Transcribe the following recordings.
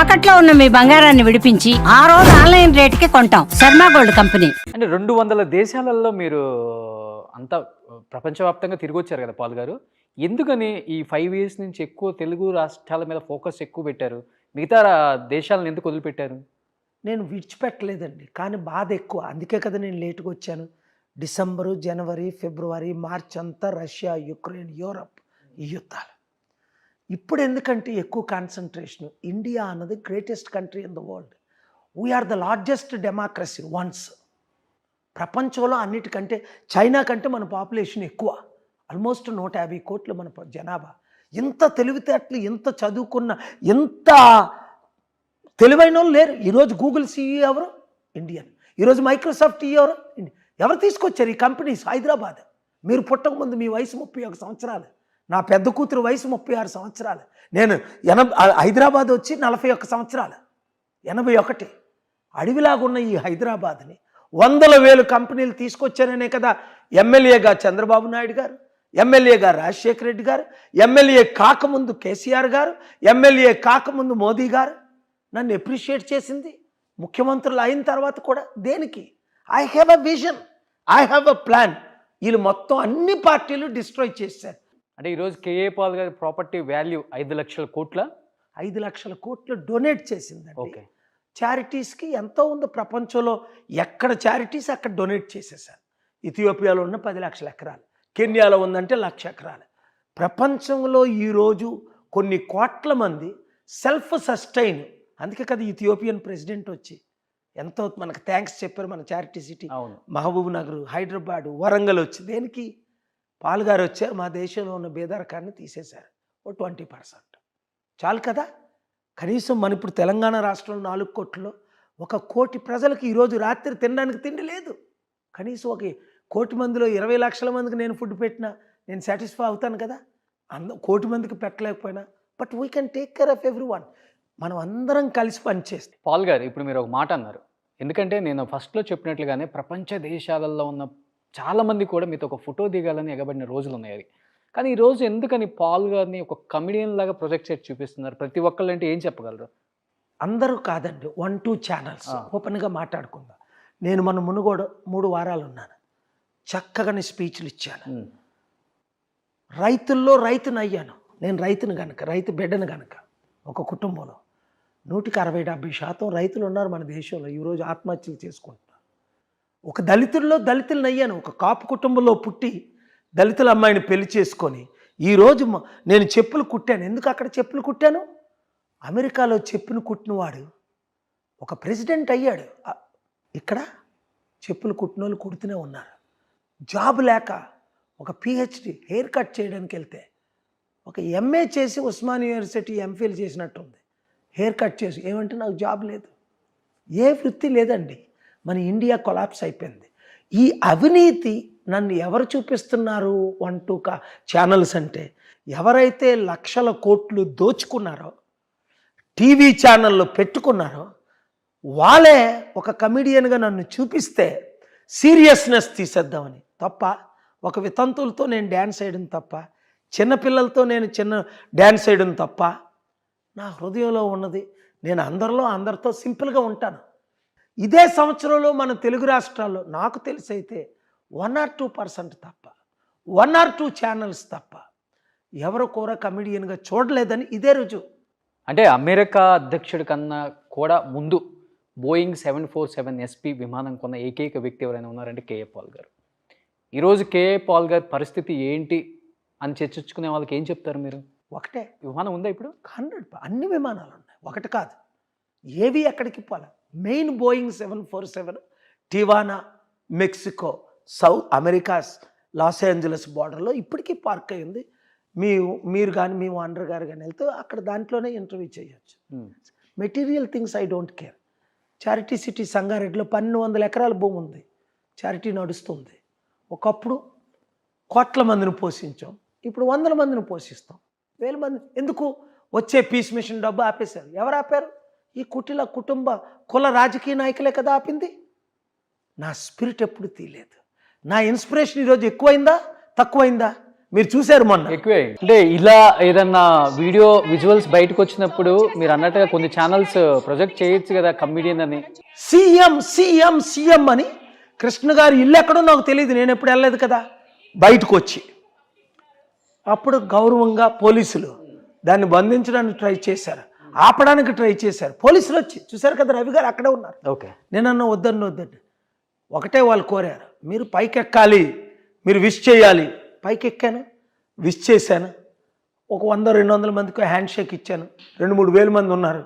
తాకట్లో ఉన్న మీ బంగారాన్ని విడిపించి ఆ రోజు ఆన్లైన్ రేటుకి కొంటాం. Sharma gold company. అంటే 200 దేశాలలో మీరు అంతా ప్రపంచవ్యాప్తంగా తిరిగి వచ్చారు కదా పాల్ గారు. ఎందుకని ఈ 5 ఇయర్స్ నుంచి ఎక్కువ తెలుగు రాష్ట్రాల మీద ఫోకస్ ఎక్కువ పెట్టారు? మిగతా దేశాలను ఎందుకు వదిలిపెట్టారు? నేను విడిచిపెట్టలేదండి. కానీ బాధ ఎక్కువ. అందుకే కదా నేను లేట్‌గా వచ్చాను. డిసెంబరు, జనవరి, ఫిబ్రవరి, మార్చ్ అంతా రష్యా, యుక్రెయిన్, యూరప్ ఈ యుద్ధాలు. ఇప్పుడు ఎందుకంటే ఎక్కువ కాన్సంట్రేషన్. ఇండియా అన్నది greatest country in the world. We are the largest democracy ones. ప్రపంచంలో అన్నిటికంటే చైనా కంటే మన పాపులేషన్ ఎక్కువ. ఆల్మోస్ట్ 150 కోట్లు మన జనాభా. ఇంత తెలివితేటలు, ఇంత చదువుకున్న, ఇంత తెలివైన వాళ్ళు లేరు. ఈరోజు గూగుల్ సీఈఓ ఎవరు? ఇండియన్. ఈరోజు మైక్రోసాఫ్ట్ ఎవరు? ఎవరు తీసుకొచ్చారు ఈ కంపెనీస్? హైదరాబాద్. మీరు పుట్టకముందు మీ వయసు 31 సంవత్సరాలు. నా పెద్ద కూతురు వయసు 36 సంవత్సరాలు. నేను హైదరాబాద్ వచ్చి 41 సంవత్సరాలు. 81. అడవిలాగున్న ఈ హైదరాబాద్ని 100,000 కంపెనీలు తీసుకొచ్చారనే కదా ఎమ్మెల్యేగా చంద్రబాబు నాయుడు గారు, ఎమ్మెల్యేగా రాజశేఖర రెడ్డి గారు, ఎమ్మెల్యే కాకముందు కేసీఆర్ గారు, ఎమ్మెల్యే కాకముందు మోదీ గారు నన్ను అప్రిషియేట్ చేసింది. ముఖ్యమంత్రులు అయిన తర్వాత కూడా దేనికి? I have a vision, I have a plan. వీళ్ళు మొత్తం అన్ని పార్టీలు డిస్ట్రాయ్ చేశారు. అంటే ఈరోజు కేఏ పాల్ గారి ప్రాపర్టీ వాల్యూ 5 లక్షల కోట్ల 5 లక్షల కోట్లు డొనేట్ చేసిందండి. ఓకే. చారిటీస్కి ఎంతో ఉంది ప్రపంచంలో. ఎక్కడ చారిటీస్ అక్కడ డొనేట్ చేసేసారు. ఇథియోపియాలో ఉన్న 10 లక్షల ఎకరాలు, కెన్యాలో ఉందంటే 1,00,000 ఎకరాలు. ప్రపంచంలో ఈరోజు కొన్ని కోట్ల మంది సెల్ఫ్ సస్టైన్. అందుకే కదా ఇథియోపియన్ ప్రెసిడెంట్ వచ్చి ఎంతో మనకు థ్యాంక్స్ చెప్పారు. మన చారిటీ సిటీ మహబూబ్ నగర్, హైదరాబాద్, వరంగల్ వచ్చి దేనికి? పాల్ గారు వచ్చారు. మా దేశంలో ఉన్న బేదరకాన్ని తీసేశారు. ఓ 20%. చాలు కదా. కనీసం మన ఇప్పుడు తెలంగాణ రాష్ట్రంలో 4 కోట్లలో 1 కోటి ప్రజలకు ఈరోజు రాత్రి తినడానికి తిండి లేదు. కనీసం 1 కోటి మందిలో 20 లక్షల మందికి నేను ఫుడ్ పెట్టినా నేను సాటిస్ఫై అవుతాను కదా. 1 కోటి మందికి పెట్టలేకపోయినా but we can take care of every one. మనం అందరం కలిసి పనిచేస్తాం. పాల్ గారు ఇప్పుడు మీరు ఒక మాట అన్నారు. ఎందుకంటే నేను ఫస్ట్లో చెప్పినట్లుగానే ప్రపంచ దేశాలలో ఉన్న చాలామంది కూడా మీతో ఒక ఫోటో దిగాలని ఎగబడిన రోజులు ఉన్నాయి. కానీ ఈరోజు ఎందుకని పాల్ గారిని ఒక కమెడియన్ లాగా ప్రొజెక్ట్ చేసి చూపిస్తున్నారు? ప్రతి ఒక్కళ్ళు అంటే ఏం చెప్పగలరు? అందరూ కాదండి, 1-2 ఛానల్స్ ఓపెన్గా మాట్లాడుకుందాం. నేను మన మునుగోడు 3 వారాలు ఉన్నాను. చక్కగానే స్పీచ్లు ఇచ్చాను. రైతుల్లో రైతుని అయ్యాను. నేను రైతుని కనుక, రైతు బిడ్డను కనుక. ఒక కుటుంబంలో 160-70% రైతులు ఉన్నారు మన దేశంలో. ఈరోజు ఆత్మహత్యలు చేసుకుంటున్నారు. ఒక దళితుల్ని అయ్యాను. ఒక కాపు కుటుంబంలో పుట్టి దళితుల అమ్మాయిని పెళ్లి చేసుకొని ఈరోజు నేను చెప్పులు కుట్టాను. ఎందుకు అక్కడ చెప్పులు కుట్టాను? అమెరికాలో చెప్పులు కుట్టినవాడు ఒక ప్రెసిడెంట్ అయ్యాడు. ఇక్కడ చెప్పులు కుట్టిన వాళ్ళు కుడుతూనే ఉన్నారు. జాబ్ లేక ఒక పిహెచ్డి హెయిర్ కట్ చేయడానికి వెళ్తే ఒక ఎంఏ చేసి ఉస్మానియా యూనివర్సిటీ ఎంఫిల్ చేసినట్టుంది. హెయిర్ కట్ చేసి ఏమంటే నాకు జాబ్ లేదు. ఏ వృత్తి లేదండి. మన ఇండియా కొలాప్స్ అయిపోయింది. ఈ అవినీతి నన్ను ఎవరు చూపిస్తున్నారు? 1-2 ఛానల్స్ అంటే ఎవరైతే లక్షల కోట్లు దోచుకున్నారో, టీవీ ఛానల్లో పెట్టుకున్నారో వాళ్ళే ఒక కమెడియన్గా నన్ను చూపిస్తే సీరియస్నెస్ తీసేద్దామని తప్ప, ఒక వితంతులతో నేను డ్యాన్స్ వేయడం తప్ప, చిన్నపిల్లలతో నేను డ్యాన్స్ వేయడం తప్ప, నా హృదయంలో ఉన్నది నేను అందరితో సింపుల్గా ఉంటాను. ఇదే సంవత్సరంలో మన తెలుగు రాష్ట్రాల్లో నాకు తెలిసైతే 1-2% తప్ప, 1-2 ఛానల్స్ తప్ప ఎవరు కూడా కమెడియన్గా చూడలేదని ఇదే రుజువు. అంటే అమెరికా అధ్యక్షుడి కన్నా కూడా ముందు బోయింగ్ 747 SP విమానం కొన్న ఏకైక వ్యక్తి ఎవరైనా ఉన్నారంటే కేఏ పాల్ గారు. ఈరోజు కేఏ పాల్ గారి పరిస్థితి ఏంటి అని చర్చించుకునే వాళ్ళకి ఏం చెప్తారు మీరు? ఒకటే విమానం ఉందా ఇప్పుడు? 100 అన్ని విమానాలు ఉన్నాయి. ఒకటి కాదు, ఏవి ఎక్కడికి పోలే. Main Boeing 747 Tijuana, Mexico, South Americas Los Angeles బార్డర్లో ఇప్పటికీ పార్క్ అయ్యింది. మీరు కానీ మీ ఓనర్ గారు కానీ వెళ్తే అక్కడ దాంట్లోనే ఇంటర్వ్యూ చేయొచ్చు. Material things I don't care. Charity city సంగారెడ్డిలో 1,200 ఎకరాల భూమి ఉంది. చారిటీ నడుస్తుంది. ఒకప్పుడు కోట్ల మందిని పోషించాం, ఇప్పుడు 100 మందిని పోషిస్తాం. 1000 మంది ఎందుకు? వచ్చే పీస్ మిషన్ డబ్బు ఆపేశారు. ఎవరు ఆపారు? ఈ కుటుంబ కుల రాజకీయ నాయకులే కదా ఆపింది. నా స్పిరిట్ ఎప్పుడు తీయలేదు. నా ఇన్స్పిరేషన్ ఈరోజు ఎక్కువైందా తక్కువైందా? మీరు చూశారు మొన్న. ఎక్కువే. అంటే ఇలా ఏదన్నా వీడియో విజువల్స్ బయటకు వచ్చినప్పుడు మీరు అన్నట్టుగా కొన్ని ఛానల్స్ ప్రొజెక్ట్ చేయొచ్చు కదా కమిడియన్ అని. సీఎం సీఎం సీఎం అని కృష్ణ గారి ఇల్లు ఎక్కడో నాకు తెలియదు, నేను ఎప్పుడు వెళ్ళలేదు కదా. బయటకు వచ్చి అప్పుడు గౌరవంగా పోలీసులు దాన్ని బంధించడానికి ట్రై చేశారు, ఆపడానికి ట్రై చేశారు. పోలీసులు వచ్చి చూశారు కదా, రవి గారు అక్కడే ఉన్నారు. ఓకే. నేనన్నా వద్దండి. ఒకటే వాళ్ళు కోరారు, మీరు పైకి ఎక్కాలి, మీరు విష్ చేయాలి. పైకి ఎక్కాను, విష్ చేశాను. ఒక 100-200 మందికి హ్యాండ్ షేక్ ఇచ్చాను. 2-3 వేల మంది ఉన్నారు.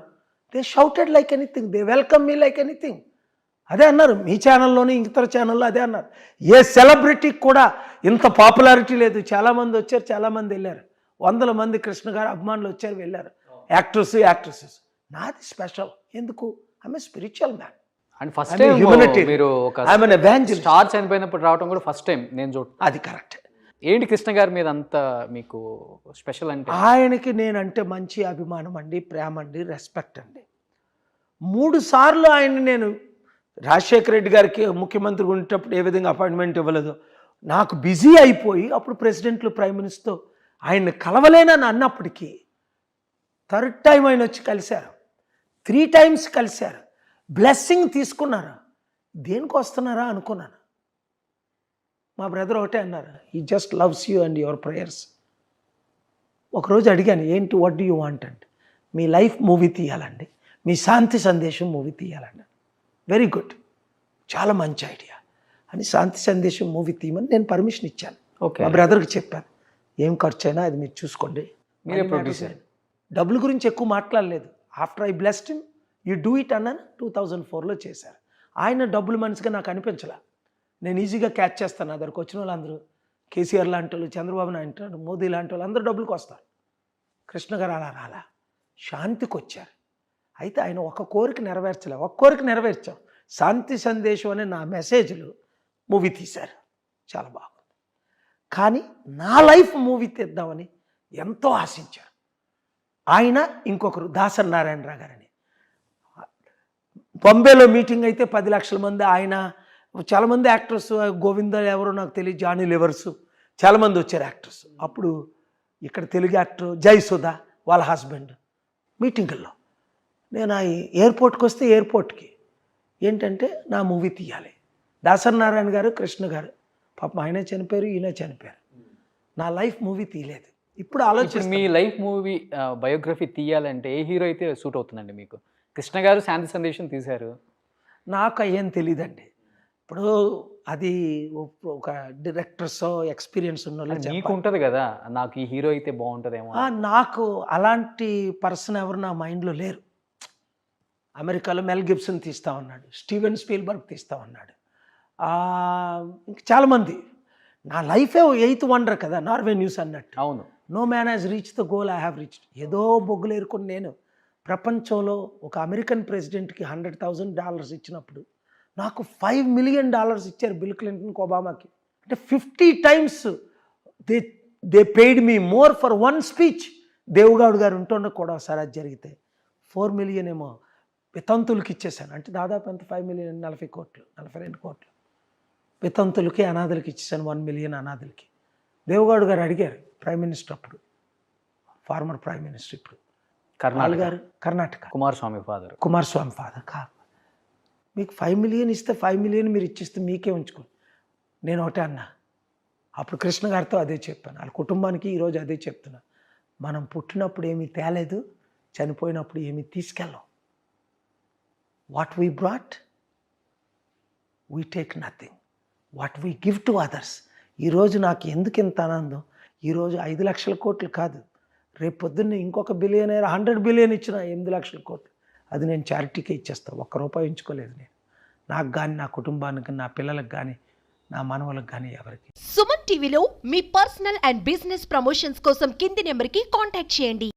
They shouted like anything, they welcome me like anything. అదే అన్నారు మీ ఛానల్లోని, ఇతర ఛానల్లో అదే అన్నారు. ఏ సెలబ్రిటీకి కూడా ఇంత పాపులారిటీ లేదు. చాలామంది వచ్చారు, చాలామంది వెళ్ళారు. 100 మంది కృష్ణ గారు అభిమానులు వచ్చారు, వెళ్ళారు. యాక్ట్రెసెస్. నాది స్పెషల్. ఎందుకు? I'm a spiritual man. And first time మీరు ఒక స్టార్ చనిపోయినప్పుడు రావడం కూడా ఫస్ట్ టైం నేను చూడ. అది కరెక్ట్. ఏంటి కృష్ణ గారి మీద అంత మీకు స్పెషల్ అంటే? ఆయనకి నేనంటే మంచి అభిమానం అండి, ప్రేమ అండి, రెస్పెక్ట్ అండి. 3 సార్లు ఆయన నేను రాజశేఖర రెడ్డి గారికి ముఖ్యమంత్రి ఉండేటప్పుడు ఏ విధంగా అపాయింట్మెంట్ ఇవ్వలేదు, నాకు బిజీ అయిపోయి అప్పుడు ప్రెసిడెంట్లు ప్రైమ్ మినిస్టర్తో ఆయన్ని కలవలేనని అన్నప్పటికీ 3rd టైం ఆయన వచ్చి కలిశారు, 3 టైమ్స్ కలిశారు, బ్లెస్సింగ్ తీసుకున్నారు. దేనికి వస్తున్నారా అనుకున్నాను. మా బ్రదర్ ఒకటే అన్నారు, he just loves you and your prayers. ఒకరోజు అడిగాను, ఏంటి వాట్ డూ యూ వాంట్ అంటే, మీ లైఫ్ మూవీ తీయాలండి, మీ శాంతి సందేశం మూవీ తీయాలండి. వెరీ గుడ్, చాలా మంచి ఐడియా అని శాంతి సందేశం మూవీ తీయమని నేను పర్మిషన్ ఇచ్చాను. ఓకే. మా బ్రదర్కి చెప్పాను, ఏం ఖర్చు అయినా అది మీరు చూసుకోండి, మీరే ప్రొడ్యూసర్. డబ్బుల గురించి ఎక్కువ మాట్లాడలేదు. After I blessed him, you do it అన్నాను. 2004లో చేశారు. ఆయన డబ్బులు మనిషిగా నాకు అనిపించలే. నేను ఈజీగా క్యాచ్ చేస్తాను. నా దగ్గరకు వచ్చిన వాళ్ళందరూ కేసీఆర్ లాంటి వాళ్ళు, చంద్రబాబు నాయుడు అంటారు, మోదీ లాంటి వాళ్ళు అందరూ డబ్బులకు వస్తారు. కృష్ణ గారు అలా రాలా, శాంతికి వచ్చారు. అయితే ఆయన ఒక కోరిక నెరవేర్చలే, ఒక కోరిక నెరవేర్చాం. శాంతి సందేశం అనే నా మెసేజ్లు మూవీ తీశారు, చాలా బాగుంది. కానీ నా లైఫ్ మూవీ తీద్దామని ఎంతో ఆశించారు. ఆయన ఇంకొకరు దాసరి నారాయణరావు గారని, బాంబేలో మీటింగ్ అయితే 10 లక్షల మంది, ఆయన చాలామంది యాక్టర్స్, గోవింద ఎవరో నాకు తెలియదు, జానీ లివర్స్ చాలామంది వచ్చారు యాక్టర్స్. అప్పుడు ఇక్కడ తెలుగు యాక్టర్ జయసుధ వాళ్ళ హస్బెండ్ మీటింగుల్లో, నేను ఆ ఎయిర్పోర్ట్కి వస్తే ఎయిర్పోర్ట్కి ఏంటంటే నా మూవీ తీయాలి. దాసరి నారాయణ గారు, కృష్ణ గారు, పాపం ఆయన చనిపోయారు, ఈయన చనిపోయారు. నా లైఫ్ మూవీ తీయలేదు. ఇప్పుడు ఆలోచన, మీ లైఫ్ మూవీ బయోగ్రఫీ తీయాలంటే ఏ హీరో అయితే సూట్ అవుతుందండి మీకు? కృష్ణ గారు శాంతి సందేశం తీశారు, నాకు అయ్యేం తెలియదండి. ఇప్పుడు అది ఒక డైరెక్టర్స్ ఎక్స్పీరియన్స్ ఉన్న మీకు ఉంటుంది కదా, నాకు ఈ హీరో అయితే బాగుంటుందేమో. నాకు అలాంటి పర్సన్ ఎవరు నా మైండ్లో లేరు. అమెరికాలో మెల్ గిబ్సన్ తీస్తా ఉన్నాడు, స్టీవెన్ స్పీల్బర్గ్ తీస్తా ఉన్నాడు, ఇంకా చాలామంది. నా లైఫే 8th వండర్ కదా, నార్వే న్యూస్ అన్నట్టు. అవును. No man has reach the goal I have reached. ఏదో బొగ్గులు ఏరుకుని నేను ప్రపంచంలో ఒక అమెరికన్ ప్రెసిడెంట్కి $100,000 ఇచ్చినప్పుడు నాకు $5 మిలియన్ ఇచ్చారు బిల్ క్లింటన్కి, ఒబామాకి. అంటే 50 times they paid me more for 1 speech. Devegowda గారు ఉంటుండే కూడా ఒకసారి అది జరిగితే 4 మిలియన్ ఏమో వితంతులకి ఇచ్చేసాను. అంటే దాదాపు ఎంత, 5 మిలియన్, 40 కోట్లు, 42 కోట్లు వితంతులకి, అనాథలకి ఇచ్చేసాను. 1 మిలియన్ అనాథలకి. దేవుగౌడ్ గారు అడిగారు, ప్రైమ్ మినిస్టర్ అప్పుడు, ఫార్మర్ ప్రైమ్ మినిస్టర్ ఇప్పుడు, కర్ణాటక, కుమారస్వామి ఫాదర్. కాదు, మీకు 5 మిలియన్ ఇస్తే 5 మిలియన్ మీరు ఇచ్చిస్తే మీకే ఉంచుకోండి. నేను ఒకటే అన్నా, అప్పుడు కృష్ణ గారితో అదే చెప్పాను, వాళ్ళ కుటుంబానికి ఈరోజు అదే చెప్తున్నా. మనం పుట్టినప్పుడు ఏమీ తేలేదు, చనిపోయినప్పుడు ఏమీ తీసుకెళ్ళం. What we brought we take nothing, what we give to others. ఈరోజు నాకు ఎందుకు ఇంత ఆనందం, ఈరోజు 5 లక్షల కోట్లు కాదు, రేపు పొద్దున్నే ఇంకొక బిలియనర్ 100 బిలియన్ ఇచ్చిన 8 లక్షల కోట్లు, అది నేను చారిటీకే ఇచ్చేస్తాను. ₹1 ఉంచుకోలేదు నేను, నాకు కానీ, నా కుటుంబానికి, నా పిల్లలకు కానీ, నా మనవలకు కానీ, ఎవరికి. సుమన్ టీవీలో మీ పర్సనల్ అండ్ బిజినెస్ ప్రమోషన్స్ కోసం కింది నెంబర్కి కాంటాక్ట్ చేయండి.